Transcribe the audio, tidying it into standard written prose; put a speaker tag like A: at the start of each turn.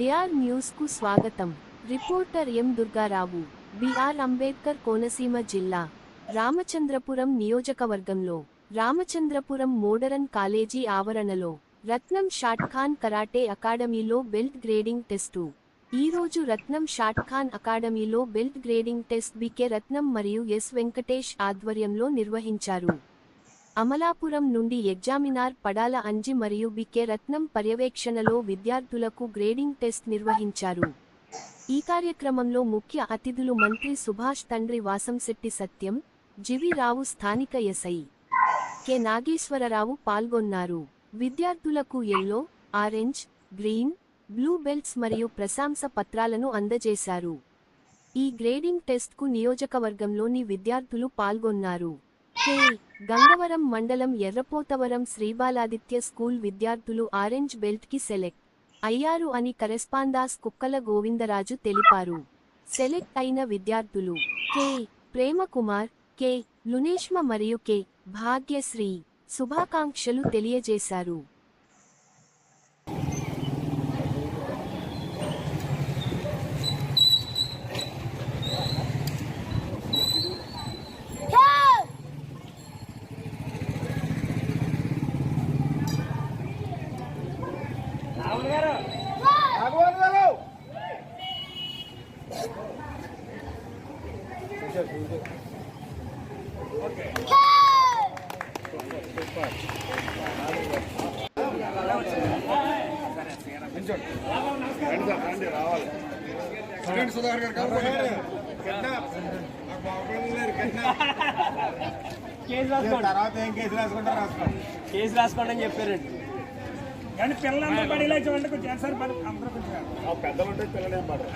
A: DR news కు స్వాగతం. Reporter M Durgarao, BR Ambedkar, Konaseema జిల్లా రామచంద్రపురం నియోజకవర్గంలో రామచంద్రపురం మోడరన్ కాలేజీ ఆవరణలో రత్నం షాట్ఖాన్ కరాటే అకాడమీలో బెల్ట్ గ్రేడింగ్ టెస్టు. ఈ రోజు రత్నం షాట్ఖాన్ అకాడమీలో belt grading test BK Ratnam మరియు ఎస్ వెంకటేష్ ఆధ్వర్యంలో నిర్వహించారు. అమలాపురం నుండి ఎగ్జామినార్ పడాల అంజి మరియు బికే రత్నం పర్యవేక్షణలో విద్యార్థులకు గ్రేడింగ్ టెస్ట్ నిర్వహించారు. ఈ కార్యక్రమంలో ముఖ్య అతిథులు మంత్రి సుభాష్ తండ్రి వాసంశెట్టి సత్యం, జివి రావు, స్థానిక ఎస్ఐ కె నాగేశ్వరరావు పాల్గొన్నారు. విద్యార్థులకు yellow, orange, green, blue belts మరియు ప్రశంస పత్రాలను అందజేశారు. ఈ గ్రేడింగ్ టెస్ట్కు నియోజకవర్గంలోని విద్యార్థులు పాల్గొన్నారు. కె. గంగవరం మండలం ఎర్రపోతవరం శ్రీబాలాదిత్య స్కూల్ విద్యార్థులు ఆరెంజ్ బెల్ట్ కి సెలెక్ట్ అయ్యారు అని కరెస్పాండాస్ కుక్కల గోవిందరాజు తెలిపారు. సెలెక్ట్ అయిన విద్యార్థులు కె. ప్రేమకుమార్, కె. లునేష్మ మరియు కె. భాగ్యశ్రీ శుభాకాంక్షలు తెలియజేశారు.
B: కేసు రాసుకోండి అని చెప్పారండి. కానీ పిల్లలందరూ పడేలా చూడండి, కొంచెం అందరూ కొంచెం పెద్దలు ఉంటే పిల్లలు ఏం పడరు.